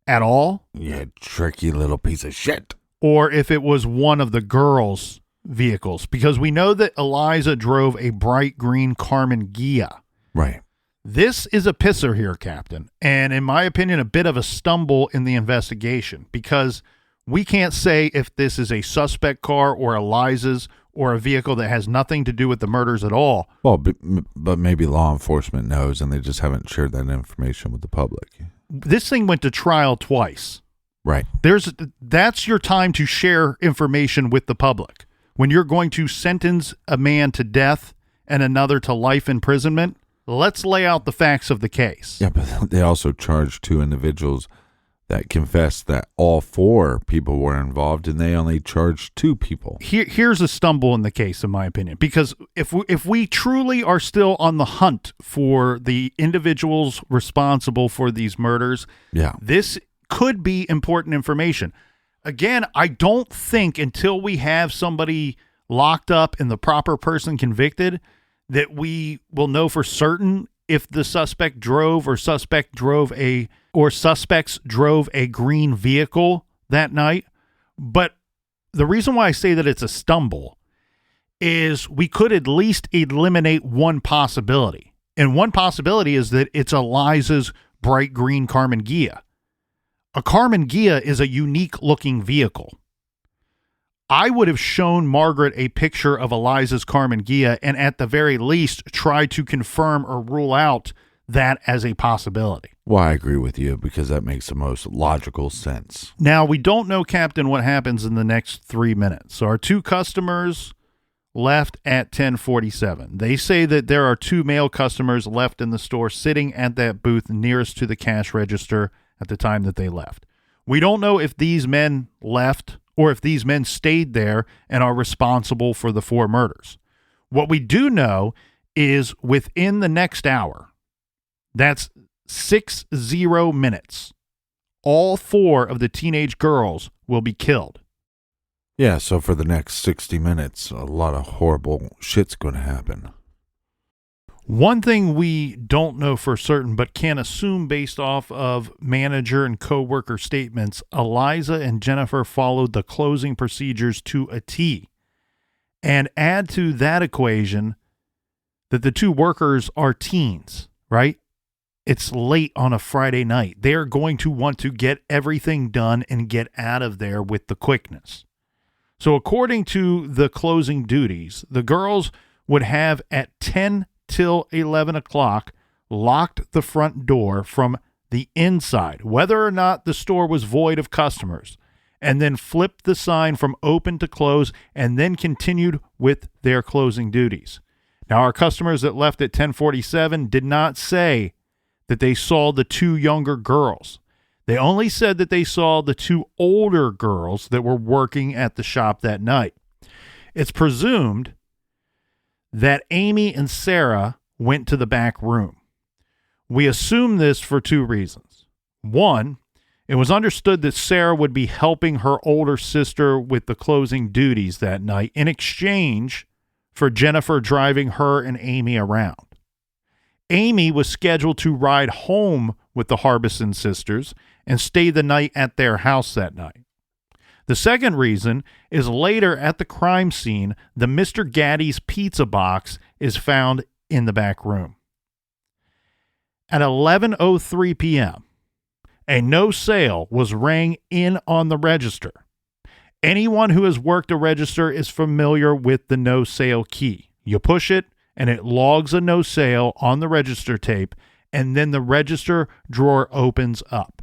at all. Yeah, tricky little piece of shit. Or if it was one of the girls' vehicles, because we know that Eliza drove a bright green Carmen Ghia. Right. This is a pisser here, Captain, and in my opinion, a bit of a stumble in the investigation, because we can't say if this is a suspect car or Eliza's or a vehicle that has nothing to do with the murders at all. Well, but maybe law enforcement knows and they just haven't shared that information with the public. This thing went to trial twice. Right. That's your time to share information with the public. When you're going to sentence a man to death and another to life imprisonment, let's lay out the facts of the case. Yeah, but they also charged 2 individuals that confessed that all 4 people were involved, and they only charged 2 people. Here's a stumble in the case, in my opinion, because if we truly are still on the hunt for the individuals responsible for these murders, yeah, this could be important information. Again, I don't think until we have somebody locked up and the proper person convicted that we will know for certain if the suspect drove or suspects drove a green vehicle that night. But the reason why I say that it's a stumble is we could at least eliminate one possibility. And one possibility is that it's Eliza's bright green Carmen Ghia. A Carmen Ghia is a unique looking vehicle. I would have shown Margaret a picture of Eliza's Carmen Ghia and at the very least try to confirm or rule out that as a possibility. Well, I agree with you because that makes the most logical sense. Now, we don't know, Captain, what happens in the next 3 minutes. So our 2 customers left at 10:47. They say that there are 2 male customers left in the store sitting at that booth nearest to the cash register at the time that they left. We don't know if these men left or if these men stayed there and are responsible for the 4 murders. What we do know is within the next hour, that's 60 minutes, all 4 of the teenage girls will be killed. Yeah, so for the next 60 minutes, a lot of horrible shit's going to happen. One thing we don't know for certain, but can assume based off of manager and co-worker statements, Eliza and Jennifer followed the closing procedures to a T. And add to that equation that the 2 workers are teens, right? It's late on a Friday night. They're going to want to get everything done and get out of there with the quickness. So according to the closing duties, the girls would have at 10 till 11 o'clock locked the front door from the inside, whether or not the store was void of customers, and then flipped the sign from open to close and then continued with their closing duties. Now, our customers that left at 10:47 did not say that they saw the two younger girls. They only said that they saw the two older girls that were working at the shop that night. It's presumed that Amy and Sarah went to the back room. We assume this for two reasons. One, it was understood that Sarah would be helping her older sister with the closing duties that night in exchange for Jennifer driving her and Amy around. Amy was scheduled to ride home with the Harbison sisters and stay the night at their house that night. The second reason is later at the crime scene, the Mr. Gaddy's pizza box is found in the back room. At 11:03 p.m., a no sale was rang in on the register. Anyone who has worked a register is familiar with the no sale key. You push it and it logs a no sale on the register tape, and then the register drawer opens up.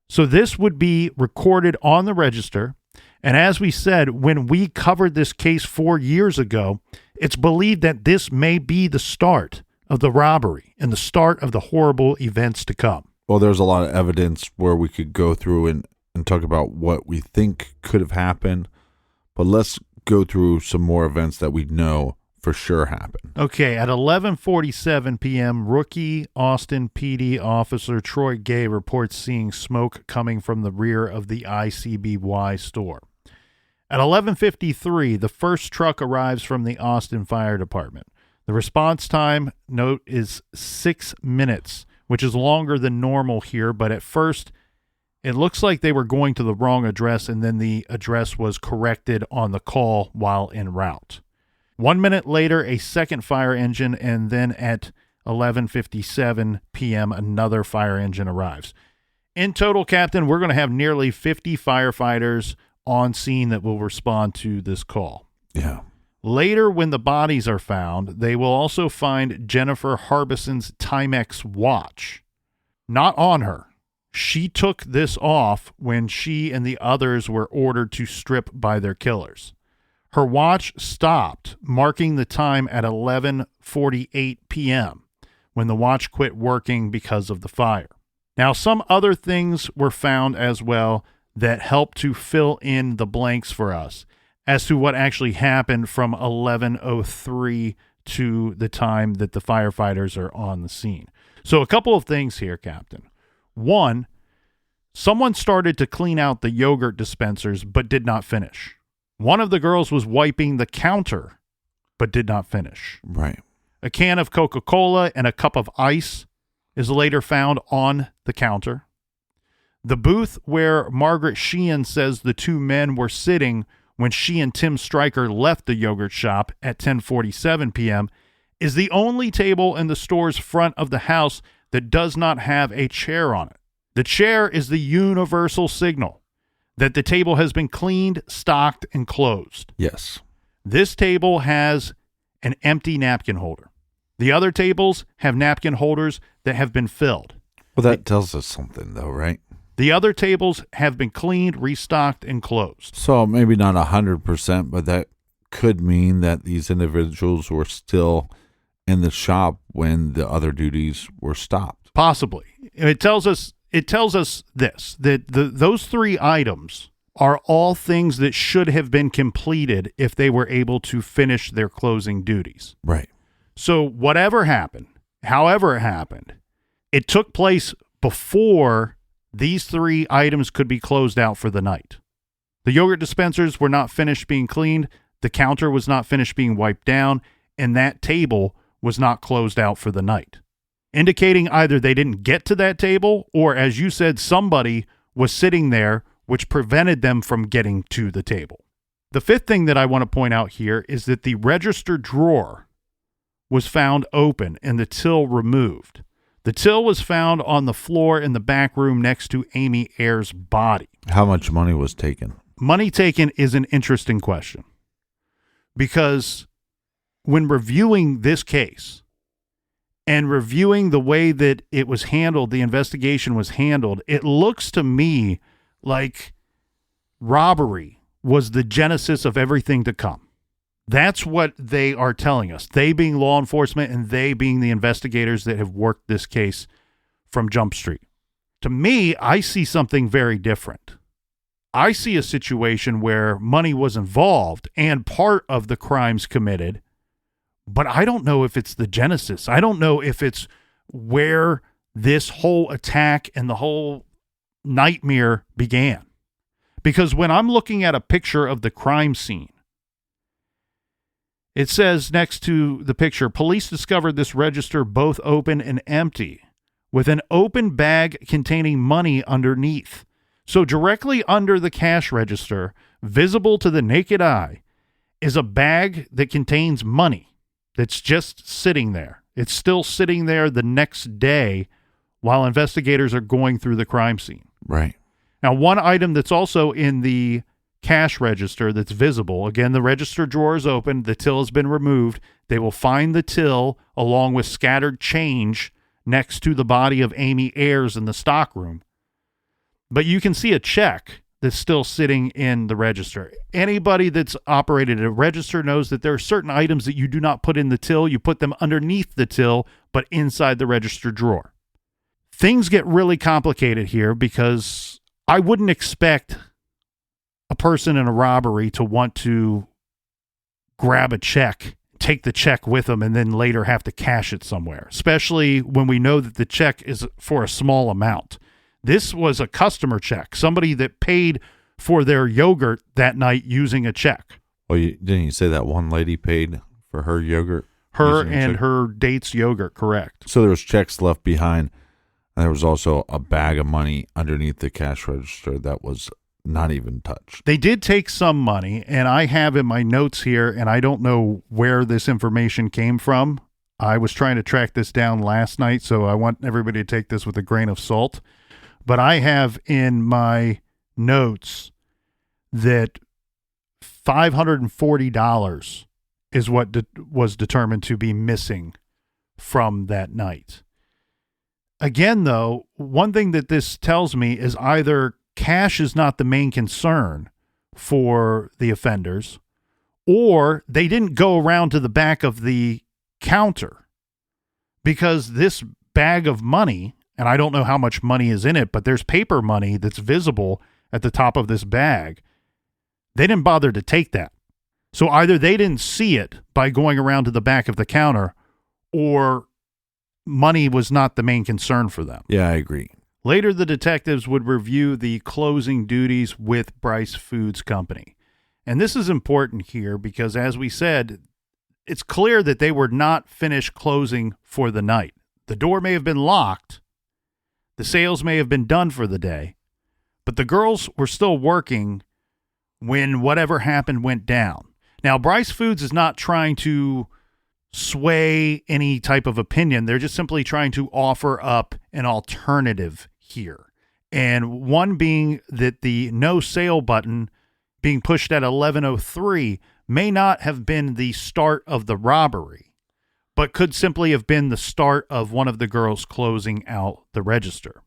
So this would be recorded on the register. And as we said, when we covered this case 4 years ago, it's believed that this may be the start of the robbery and the start of the horrible events to come. Well, there's a lot of evidence where we could go through and talk about what we think could have happened. But let's go through some more events that we know for sure happened. Okay, at 11:47 p.m., rookie Austin PD officer Troy Gay reports seeing smoke coming from the rear of the ICBY store. At 11:53, the first truck arrives from the Austin Fire Department. The response time, note, is 6 minutes, which is longer than normal here, but at first it looks like they were going to the wrong address, and then the address was corrected on the call while en route. 1 minute later, a second fire engine, and then at 11:57 p.m., another fire engine arrives. In total, Captain, we're going to have nearly 50 firefighters on scene that will respond to this call. Yeah. Later, when the bodies are found, they will also find Jennifer Harbison's Timex watch. Not on her. She took this off when she and the others were ordered to strip by their killers. Her watch stopped, marking the time at 11:48 p.m. when the watch quit working because of the fire. Now, some other things were found as well that helped to fill in the blanks for us as to what actually happened from 11:03 to the time that the firefighters are on the scene. So a couple of things here, Captain. One, someone started to clean out the yogurt dispensers but did not finish. One of the girls was wiping the counter, but did not finish. Right. A can of Coca-Cola and a cup of ice is later found on the counter. The booth where Margaret Sheehan says the two men were sitting when she and Tim Stryker left the yogurt shop at 10:47 p.m. is the only table in the store's front of the house that does not have a chair on it. The chair is the universal signal that the table has been cleaned, stocked, and closed. Yes. This table has an empty napkin holder. The other tables have napkin holders that have been filled. Well, that tells us something, though, right? The other tables have been cleaned, restocked, and closed. So maybe not 100%, but that could mean that these individuals were still in the shop when the other duties were stopped. Possibly. It tells us this, that those three items are all things that should have been completed if they were able to finish their closing duties. Right. So whatever happened, however it happened, it took place before these three items could be closed out for the night. The yogurt dispensers were not finished being cleaned, the counter was not finished being wiped down, and that table was not closed out for the night, indicating either they didn't get to that table or, as you said, somebody was sitting there which prevented them from getting to the table. The fifth thing that I want to point out here is that the register drawer was found open and the till removed. The till was found on the floor in the back room next to Amy Ayer's body. How much money was taken? Money taken is an interesting question because when reviewing this case, And reviewing the way that it was handled, the investigation was handled, it looks to me like robbery was the genesis of everything to come. That's what they are telling us. They being law enforcement and they being the investigators that have worked this case from Jump Street. To me, I see something very different. I see a situation where money was involved and part of the crimes committed, but I don't know if it's the genesis. I don't know if it's where this whole attack and the whole nightmare began. Because when I'm looking at a picture of the crime scene, it says next to the picture, police discovered this register both open and empty, with an open bag containing money underneath. So directly under the cash register, visible to the naked eye, is a bag that contains money that's just sitting there. It's still sitting there the next day while investigators are going through the crime scene. Right. Now, one item that's also in the cash register that's visible, again, the register drawer is open, the till has been removed. They will find the till along with scattered change next to the body of Amy Ayers in the stockroom. But you can see a check that's still sitting in the register. Anybody that's operated a register knows that there are certain items that you do not put in the till. You put them underneath the till, but inside the register drawer. Things get really complicated here because I wouldn't expect a person in a robbery to want to grab a check, take the check with them, and then later have to cash it somewhere, especially when we know that the check is for a small amount. This was a customer check, somebody that paid for their yogurt that night using a check. Well, didn't you say that one lady paid for her yogurt? Her and her date's yogurt, correct. So there was checks left behind, and there was also a bag of money underneath the cash register that was not even touched. They did take some money, and I have in my notes here, and I don't know where this information came from. I was trying to track this down last night, so I want everybody to take this with a grain of salt. But I have in my notes that $540 is what was determined to be missing from that night. Again, though, one thing that this tells me is either cash is not the main concern for the offenders, or they didn't go around to the back of the counter, because this bag of money, and I don't know how much money is in it, but there's paper money that's visible at the top of this bag. They didn't bother to take that. So either they didn't see it by going around to the back of the counter, or money was not the main concern for them. Yeah, I agree. Later, the detectives would review the closing duties with Bryce Foods Company. And this is important here because, as we said, it's clear that they were not finished closing for the night. The door may have been locked, the sales may have been done for the day, but the girls were still working when whatever happened went down. Now, Bryce Foods is not trying to sway any type of opinion. They're just simply trying to offer up an alternative here. And one being that the no sale button being pushed at 11:03 may not have been the start of the robbery, but could simply have been the start of one of the girls closing out the register.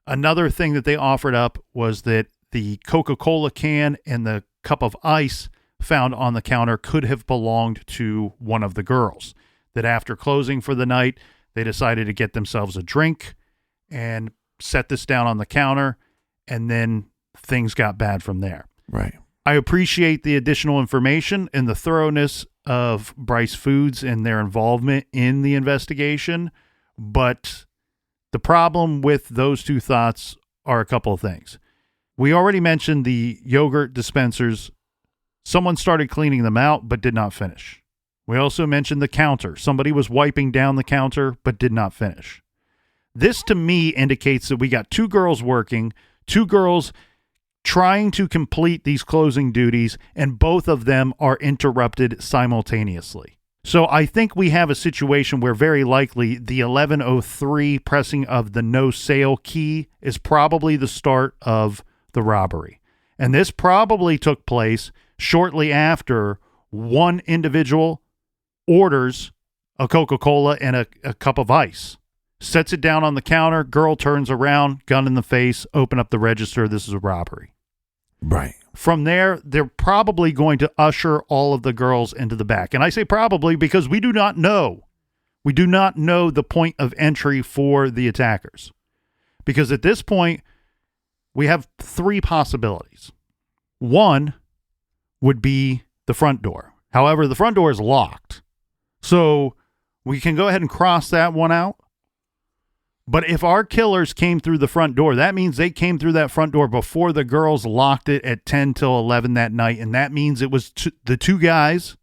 Another thing that they offered up was that the Coca-Cola can and the cup of ice found on the counter could have belonged to one of the girls. That after closing for the night, they decided to get themselves a drink and set this down on the counter, and then things got bad from there. Right. I appreciate the additional information and the thoroughness of Bryce Foods and their involvement in the investigation, but the problem with those two thoughts are a couple of things. We already mentioned the yogurt dispensers. Someone started cleaning them out but did not finish. We also mentioned the counter. Somebody was wiping down the counter but did not finish. This to me indicates that we got two girls working, two girls trying to complete these closing duties, and both of them are interrupted simultaneously. So I think we have a situation where very likely the 11:03 pressing of the no sale key is probably the start of the robbery. And this probably took place shortly after one individual orders a Coca-Cola and a cup of ice. Sets it down on the counter. Girl turns around, gun in the face, open up the register. This is a robbery. Right. From there, they're probably going to usher all of the girls into the back. And I say probably because we do not know. We do not know the point of entry for the attackers. Because at this point, we have three possibilities. One would be the front door. However, the front door is locked. So we can go ahead and cross that one out. But if our killers came through the front door, that means they came through that front door before the girls locked it at 10 till 11 that night. And that means it was the two guys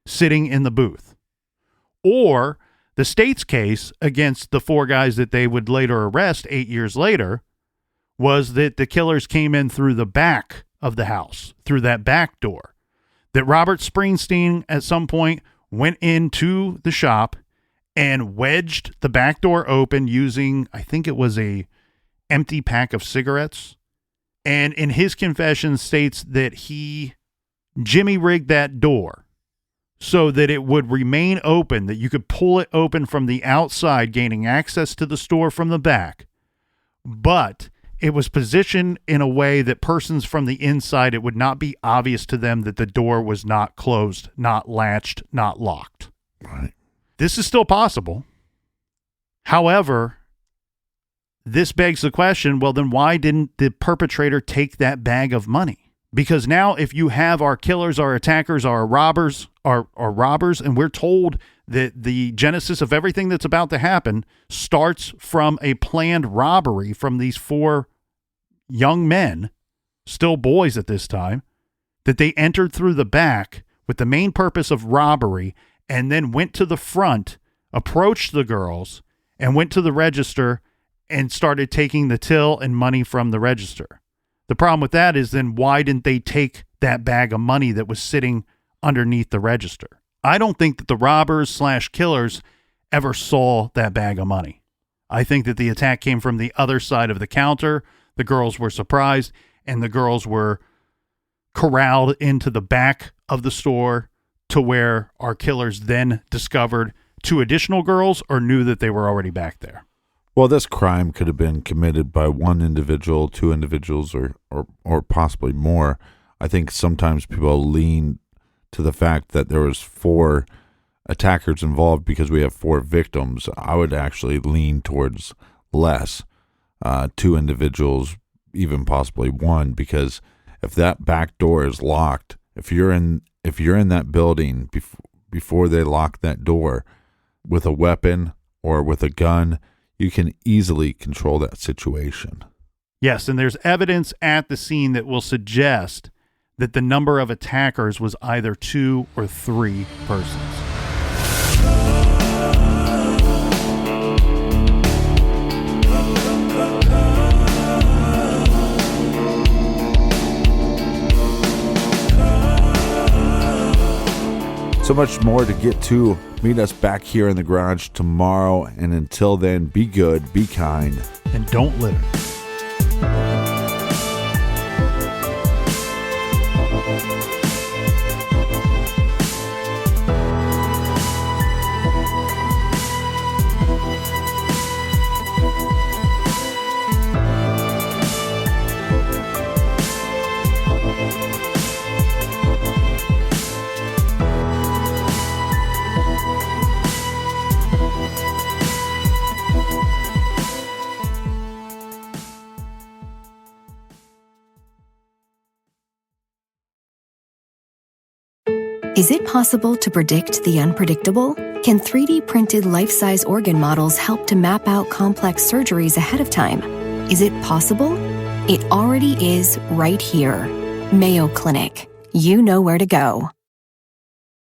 sitting in the booth. Or the state's case against the four guys that they would later arrest 8 years later was that the killers came in through the back of the house, through that back door. That Robert Springsteen at some point went into the shop and wedged the back door open using, I think it was a empty pack of cigarettes. And in his confession states that he jimmy rigged that door so that it would remain open, that you could pull it open from the outside, gaining access to the store from the back. But it was positioned in a way that persons from the inside, it would not be obvious to them that the door was not closed, not latched, not locked. Right. This is still possible. However, this begs the question, well, then why didn't the perpetrator take that bag of money? Because now if you have our killers, our attackers, our robbers, and we're told that the genesis of everything that's about to happen starts from a planned robbery from these four young men, still boys at this time, that they entered through the back with the main purpose of robbery and then went to the front, approached the girls, and went to the register and started taking the till and money from the register. The problem with that is then why didn't they take that bag of money that was sitting underneath the register? I don't think that the robbers / killers ever saw that bag of money. I think that the attack came from the other side of the counter. The girls were surprised, and the girls were corralled into the back of the store to where our killers then discovered two additional girls or knew that they were already back there. Well, this crime could have been committed by one individual, two individuals, or possibly more. I think sometimes people lean to the fact that there was four attackers involved because we have four victims. I would actually lean towards less, two individuals, even possibly one, because if that back door is locked, if you're in that building before they lock that door with a weapon or with a gun, you can easily control that situation. Yes, and there's evidence at the scene that will suggest that the number of attackers was either 2 or 3 persons. So much more to get to. Meet us back here in the garage tomorrow. And until then, be good, be kind, and don't litter. Is it possible to predict the unpredictable? Can 3D printed life-size organ models help to map out complex surgeries ahead of time? Is it possible? It already is right here. Mayo Clinic. You know where to go.